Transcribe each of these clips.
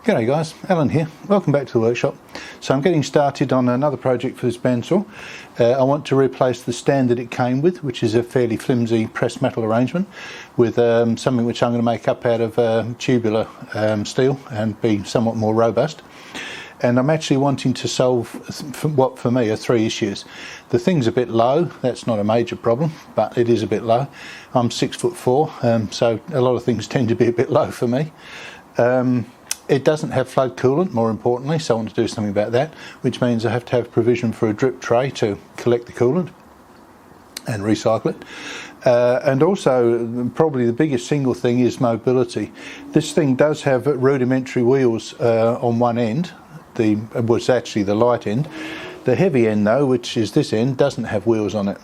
G'day guys, Alan here. Welcome back to the workshop. So I'm getting started on another project for this bandsaw. I want to replace the stand that it came with, which is a fairly flimsy pressed metal arrangement, with something which I'm going to make up out of tubular steel and be somewhat more robust. And I'm actually wanting to solve what for me are three issues. The thing's a bit low, that's not a major problem, but it is a bit low. I'm 6'4", so a lot of things tend to be a bit low for me. It doesn't have flood coolant, more importantly, so I want to do something about that, which means I have to have provision for a drip tray to collect the coolant and recycle it. And also, probably the biggest single thing is mobility. This thing does have rudimentary wheels on one end. Was actually the light end. The heavy end though, which is this end, doesn't have wheels on it.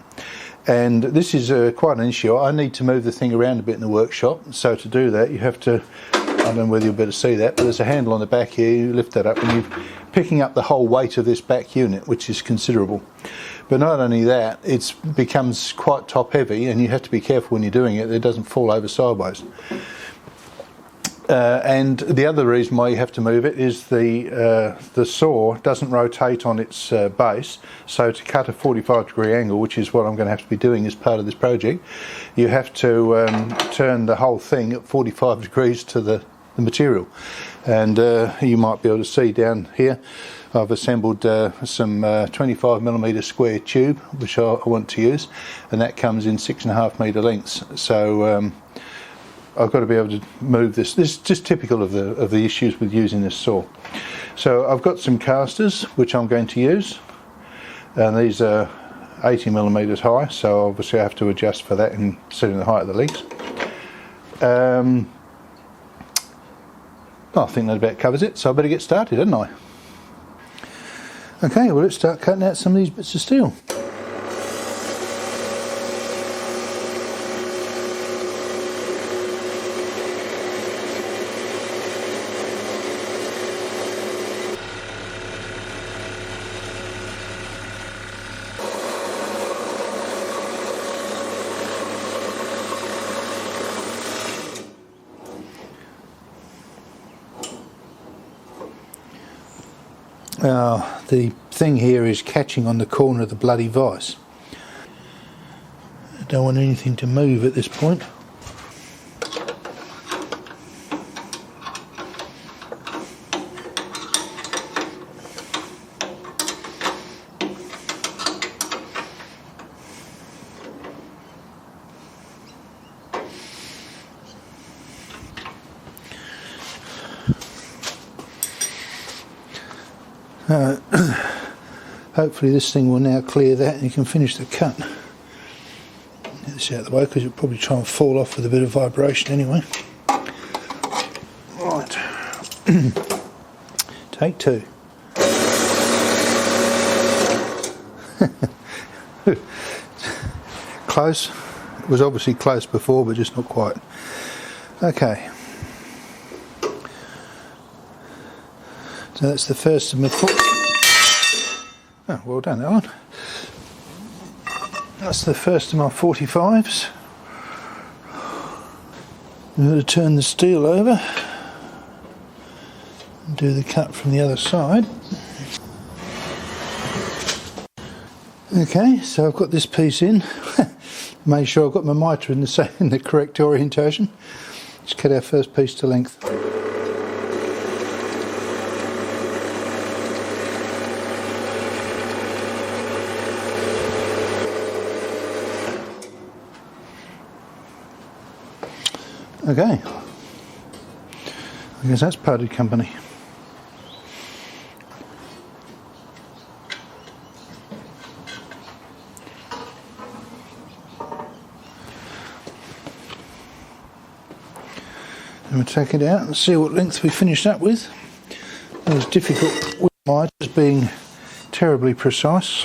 And this is quite an issue. I need to move the thing around a bit in the workshop, so to do that you have to, I don't know whether you'll be able to see that, but there's a handle on the back here. You lift that up and you're picking up the whole weight of this back unit, which is considerable. But not only that, it becomes quite top heavy and you have to be careful when you're doing it that it doesn't fall over sideways. And the other reason why you have to move it is the saw doesn't rotate on its base, so to cut a 45-degree angle, which is what I'm going to have to be doing as part of this project, you have to turn the whole thing at 45 degrees to the material. And you might be able to see down here I've assembled some 25mm square tube which I want to use, and that comes in 6.5 metre lengths. So I've got to be able to move this. This is just typical of the issues with using this saw. So I've got some casters which I'm going to use, and these are 80mm high, so obviously I have to adjust for that in setting the height of the legs. I think that about covers it, so I better get started, don't I? Okay, well let's start cutting out some of these bits of steel. The thing here is catching on the corner of the bloody vise. I don't want anything to move at this point. Hopefully this thing will now clear that and you can finish the cut. Get this out of the way because it'll probably try and fall off with a bit of vibration anyway. Right. Take two. Close. It was obviously close before, but just not quite. Okay. So that's the first of my Oh, well done, Alan. That's the first of my 45s. I'm going to turn the steel over and do the cut from the other side. Okay, so I've got this piece in. Made sure I've got my mitre in the correct orientation. Let's cut our first piece to length. Okay, I guess that's parted company. And we'll take it out and see what length we finish up with. It was difficult with miters being terribly precise.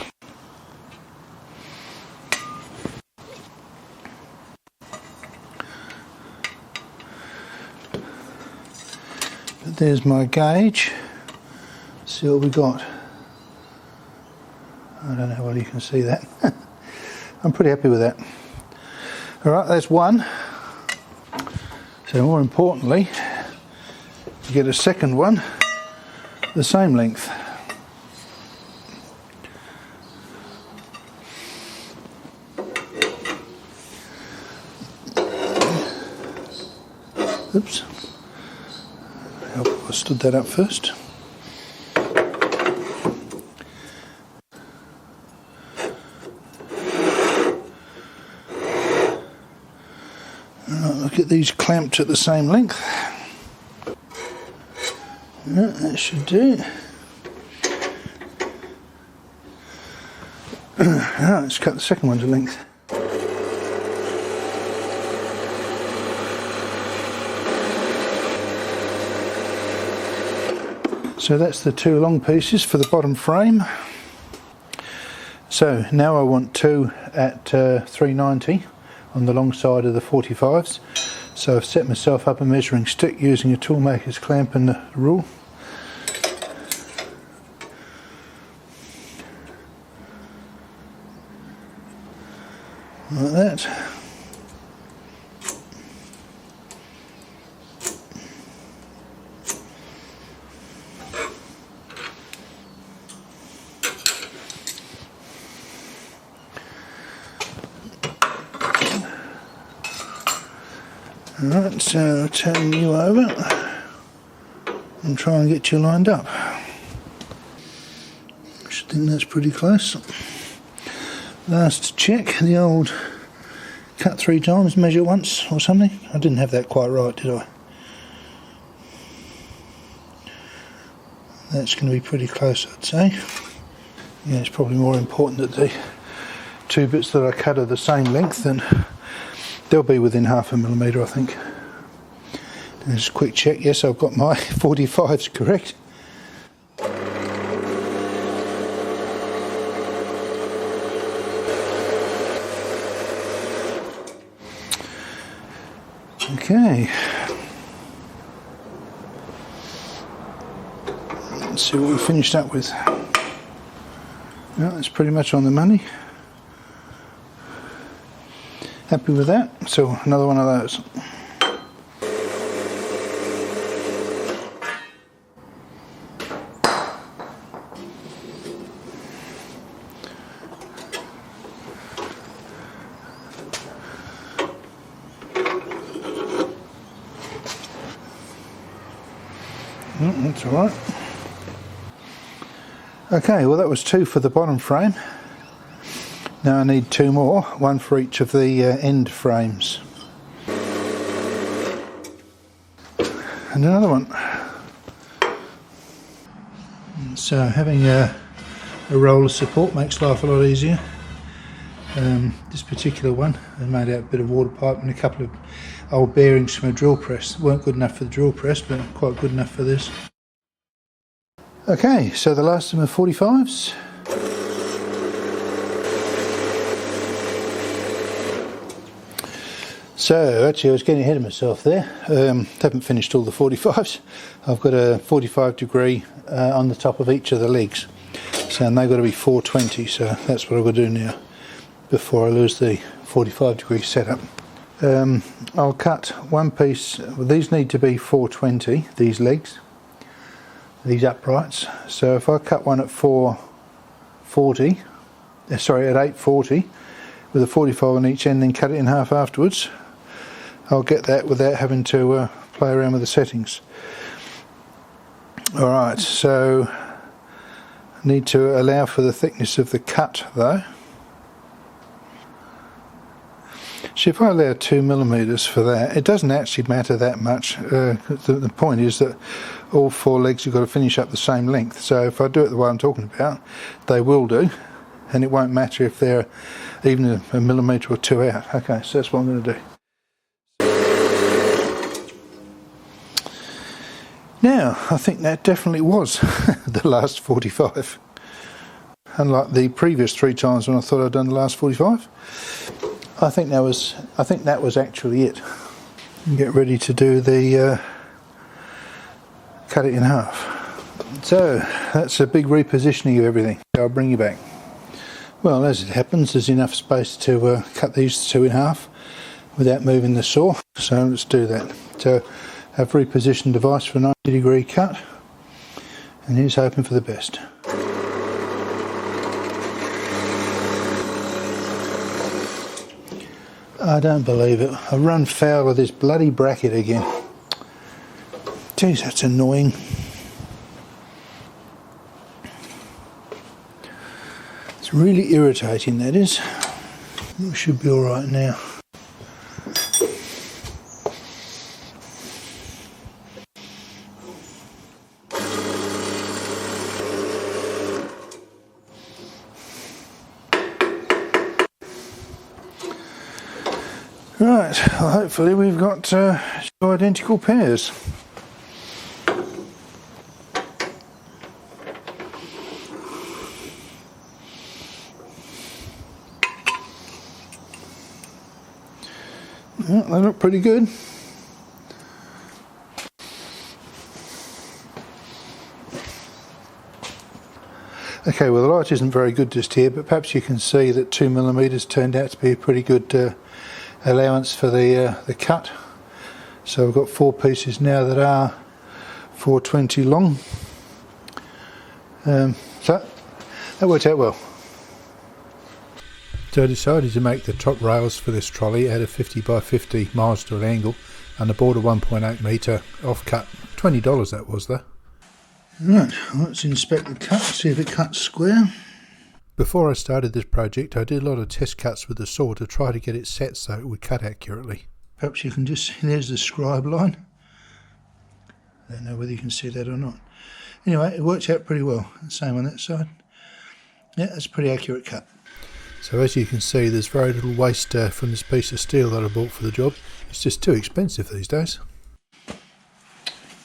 There's my gauge. See what we got. I don't know how well you can see that. I'm pretty happy with that. Alright, that's one. So more importantly, get a second one the same length. Oops, I stood that up first. Right, look at these clamped at the same length. Right, that should do. Right, let's cut the second one to length. So that's the two long pieces for the bottom frame. So now I want two at 390 on the long side of the 45s. So I've set myself up a measuring stick using a toolmaker's clamp and a rule. Like that. Alright, so I'll turn you over and try and get you lined up. I should think that's pretty close. Last check, the old cut 3 times, measure once or something. I didn't have that quite right, did I? That's going to be pretty close, I'd say. Yeah, it's probably more important that the two bits that I cut are the same length, and they'll be within 0.5 millimetre, I think. Just a quick check. Yes, I've got my 45s correct. Okay. Let's see what we finished up with. Well, that's pretty much on the money. Happy with that? So another one of those. That's all right. Okay, well that was 2 for the bottom frame. Now I need 2 more, 1 for each of the end frames. And another one. So having a roller support makes life a lot easier. This particular one, I made out a bit of water pipe and a couple of old bearings from a drill press. Weren't good enough for the drill press, but quite good enough for this. Okay, so the last of my 45s. So actually I was getting ahead of myself there. Haven't finished all the 45s. I've got a 45 degree on the top of each of the legs. So and they've got to be 420, so that's what I've got to do now before I lose the 45 degree setup. I'll cut one piece. Well, these need to be 420, these legs, these uprights. So if I cut one at 440, sorry, at 840 with a 45 on each end, then cut it in half afterwards, I'll get that without having to play around with the settings. Alright, so I need to allow for the thickness of the cut though. So if I allow 2 millimeters for that, it doesn't actually matter that much. The point is that all 4 legs have got to finish up the same length. So if I do it the way I'm talking about, they will do, and it won't matter if they're even a millimetre or 2 out. Okay, so that's what I'm going to do. Now, I think that definitely was the last 45. Unlike the previous 3 times when I thought I'd done the last 45. I think that was actually it. Get ready to do the cut it in half. So that's a big repositioning of everything. I'll bring you back. Well, as it happens, there's enough space to cut these 2 in half without moving the saw. So let's do that. So I've repositioned the vise for a 90-degree cut, and here's hoping for the best. I don't believe it. I've run foul of this bloody bracket again. Jeez, that's annoying. It's really irritating, that is. It should be alright now. Right, well, hopefully we've got two identical pairs. Yeah, they look pretty good. Okay, well, the light isn't very good just here, but perhaps you can see that 2mm turned out to be a pretty good allowance for the cut. So we've got 4 pieces now that are 420 long. So that worked out well. So I decided to make the top rails for this trolley at a 50 by 50 milestone angle and I bought a 1.8 metre offcut. $20 that was though. Right, let's inspect the cut, see if it cuts square. Before I started this project I did a lot of test cuts with the saw to try to get it set so it would cut accurately. Perhaps you can just see there's the scribe line. I don't know whether you can see that or not. Anyway, it worked out pretty well. Same on that side. Yeah, that's a pretty accurate cut. So as you can see there's very little waste from this piece of steel that I bought for the job. It's just too expensive these days.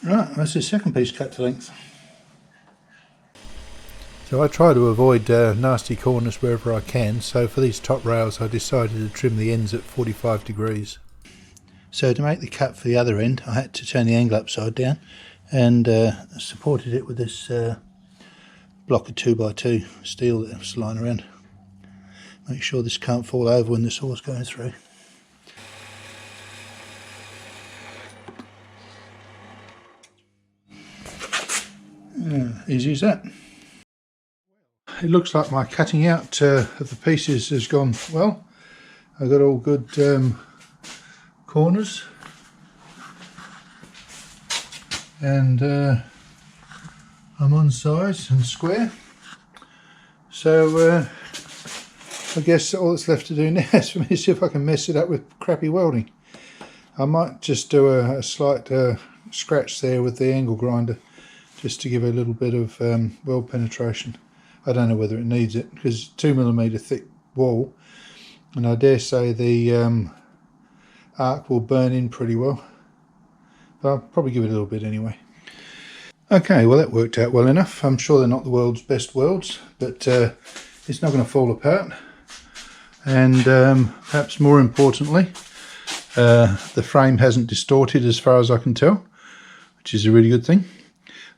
Right, that's the second piece cut to length. So I try to avoid nasty corners wherever I can, so for these top rails I decided to trim the ends at 45 degrees. So to make the cut for the other end I had to turn the angle upside down and supported it with this block of 2x2 steel that was lying around. Make sure this can't fall over when the saw's going through. Easy as that. It looks like my cutting out of the pieces has gone well. I've got all good corners and I'm on size and square. So I guess all that's left to do now is for me to see if I can mess it up with crappy welding. I might just do a slight scratch there with the angle grinder just to give a little bit of weld penetration. I don't know whether it needs it because 2mm thick wall, and I dare say the arc will burn in pretty well, but I'll probably give it a little bit anyway. Okay, well that worked out well enough. I'm sure they're not the world's best welds, but it's not going to fall apart, and perhaps more importantly the frame hasn't distorted as far as I can tell, which is a really good thing.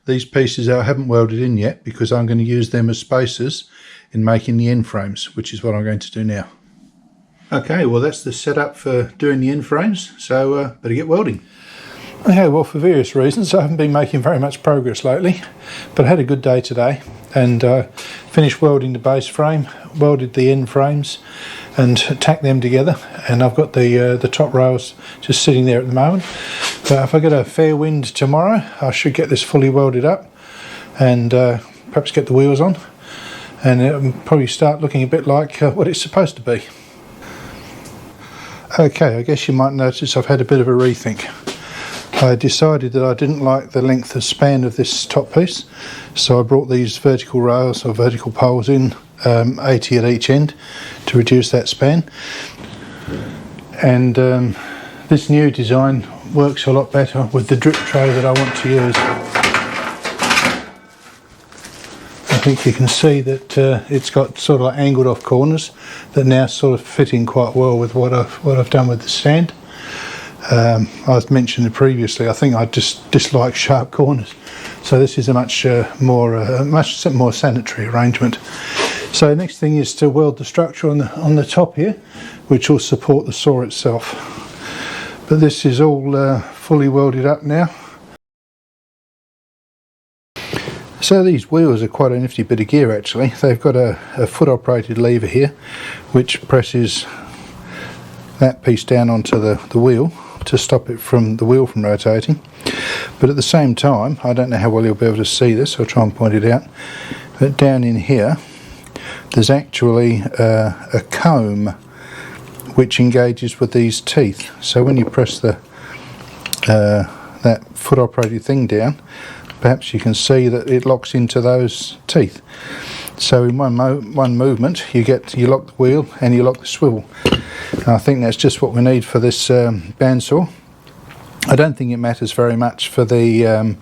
These pieces I haven't welded in yet because I'm going to use them as spacers in making the end frames, which is what I'm going to do now. Okay, well that's the setup for doing the end frames, so better get welding. Okay, well for various reasons I haven't been making very much progress lately, but I had a good day today and finished welding the base frame, welded the end frames and tacked them together, and I've got the top rails just sitting there at the moment. But if I get a fair wind tomorrow I should get this fully welded up and perhaps get the wheels on, and it'll probably start looking a bit like what it's supposed to be. Okay, I guess you might notice I've had a bit of a rethink. I decided that I didn't like the length of span of this top piece, so I brought these vertical rails or vertical poles in 80 at each end to reduce that span, and this new design works a lot better with the drip tray that I want to use. I think you can see that it's got sort of like angled off corners that now sort of fit in quite well with what I've done with the stand. I've mentioned it previously, I think I just dislike sharp corners, so this is a much more sanitary arrangement. So next thing is to weld the structure on the top here, which will support the saw itself. But this is all fully welded up now. So these wheels are quite a nifty bit of gear actually. They've got a foot operated lever here which presses that piece down onto the wheel to stop it from the wheel from rotating. But at the same time, I don't know how well you'll be able to see this, I'll try and point it out, but down in here there's actually a comb which engages with these teeth. So when you press the that foot operated thing down, perhaps you can see that it locks into those teeth. So in one movement you lock the wheel and you lock the swivel. And I think that's just what we need for this bandsaw. I don't think it matters very much for the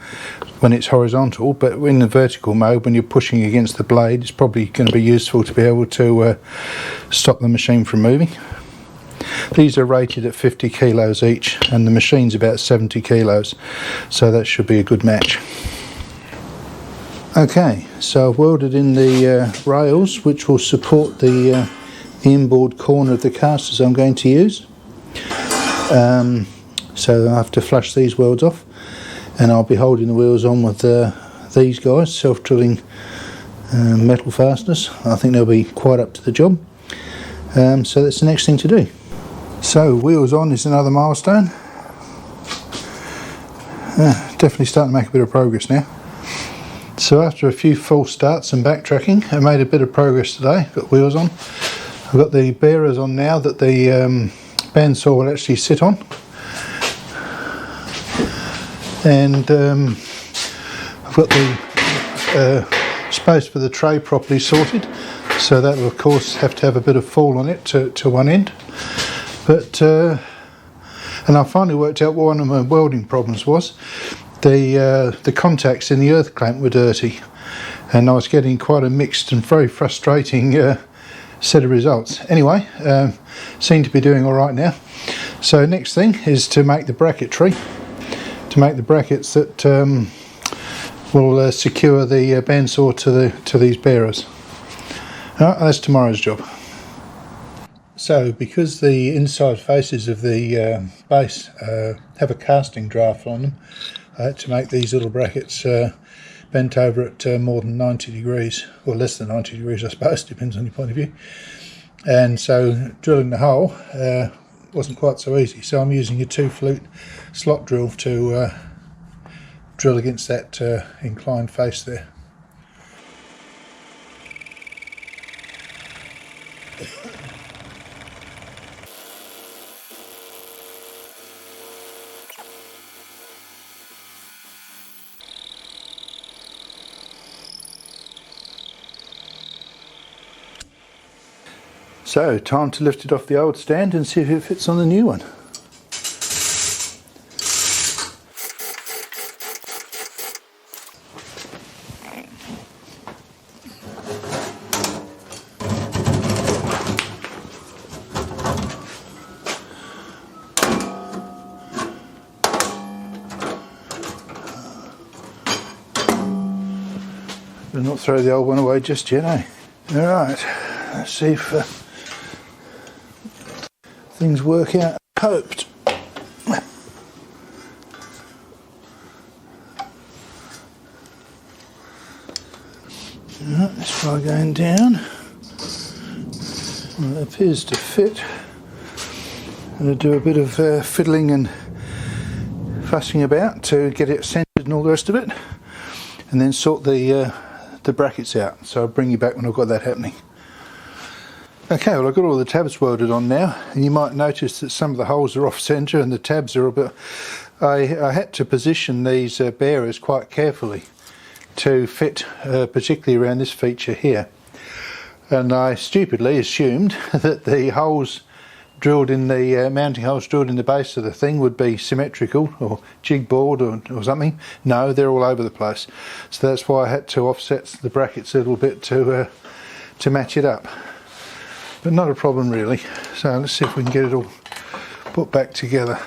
when it's horizontal, but in the vertical mode, when you're pushing against the blade, it's probably going to be useful to be able to stop the machine from moving. These are rated at 50 kilos each and the machine's about 70 kilos, so that should be a good match. Okay, so I've welded in the rails which will support the inboard corner of the casters I'm going to use. So I have to flush these welds off and I'll be holding the wheels on with these guys, self-drilling metal fasteners. I think they'll be quite up to the job. So that's the next thing to do. So wheels on is another milestone. Definitely starting to make a bit of progress now. So after a few false starts and backtracking, I made a bit of progress today. Got wheels on. I've got the bearers on now that the bandsaw will actually sit on. And I've got the space for the tray properly sorted. So that will of course have to have a bit of fall on it to one end. But and I finally worked out what one of my welding problems was. The contacts in the earth clamp were dirty, and I was getting quite a mixed and very frustrating set of results. Anyway, seem to be doing all right now. So next thing is to make the bracketry, to make the brackets that will secure the bandsaw to these bearers. That's tomorrow's job. So because the inside faces of the base have a casting draft on them, I had to make these little brackets bent over at more than 90 degrees, or less than 90 degrees I suppose, depends on your point of view. And so drilling the hole wasn't quite so easy, so I'm using a 2-flute slot drill to drill against that inclined face there. So, time to lift it off the old stand and see if it fits on the new one. Better not throw the old one away just yet, eh? Alright, let's see if things work out. Hoped. Let's try going down. Well, it appears to fit. I'm going to do a bit of fiddling and fussing about to get it centered and all the rest of it, and then sort the brackets out. So I'll bring you back when I've got that happening. Okay, well I've got all the tabs welded on now, and you might notice that some of the holes are off centre and the tabs are a bit... I had to position these bearers quite carefully to fit particularly around this feature here. And I stupidly assumed that the holes drilled in the mounting holes drilled in the base of the thing would be symmetrical or jig bored or something. No, they're all over the place. So that's why I had to offset the brackets a little bit to match it up. But not a problem really. So let's see if we can get it all put back together.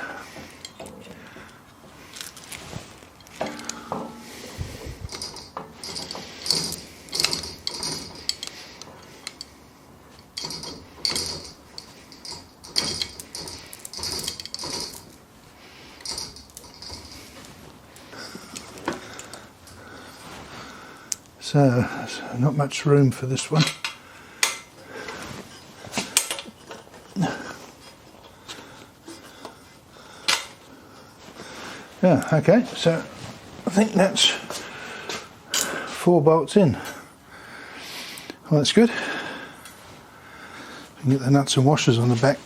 So there's not much room for this one. Yeah, okay, so I think that's 4 bolts in. Well, that's good. We can get the nuts and washers on the back.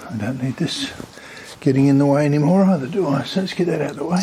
I don't need this getting in the way anymore either, do I? So let's get that out of the way.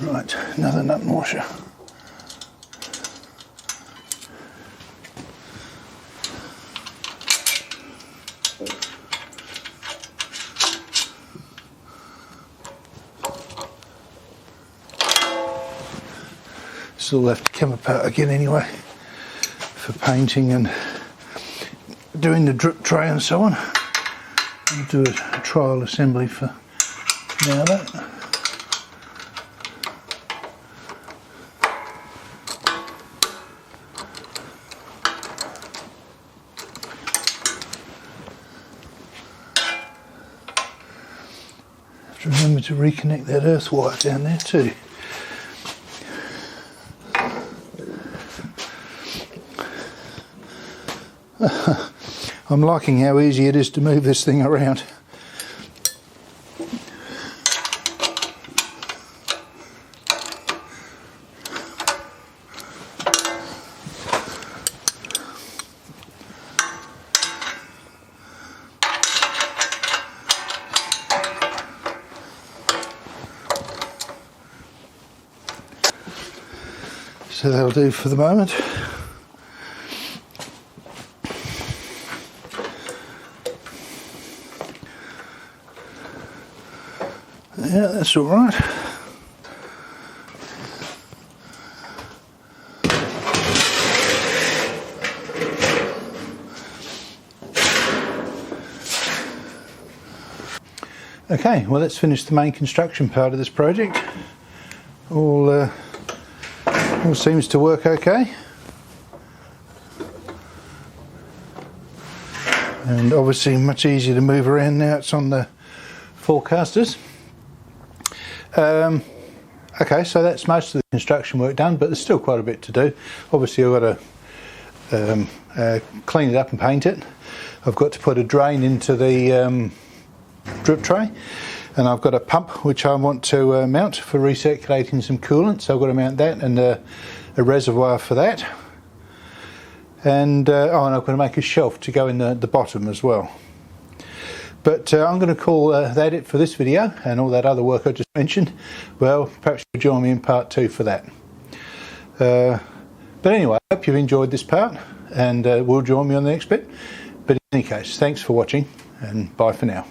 Right, another nut and washer. This will have to come apart again anyway for painting and doing the drip tray and so on. I'll do a trial assembly for now that. Remember to reconnect that earth wire down there too. I'm liking how easy it is to move this thing around. So that'll do for the moment. Yeah, that's all right. Okay, well, let's finish the main construction part of this project. All seems to work okay, and obviously much easier to move around now it's on the forecasters. Okay, so that's most of the construction work done, but there's still quite a bit to do. Obviously I've got to clean it up and paint it. I've got to put a drain into the drip tray, and I've got a pump which I want to mount for recirculating some coolant, so I've got to mount that and a reservoir for that, and and I've got to make a shelf to go in the bottom as well. But I'm going to call that it for this video, and all that other work I just mentioned, well, perhaps you'll join me in part 2 for that. But anyway, I hope you've enjoyed this part, and will join me on the next bit. But in any case, thanks for watching, and bye for now.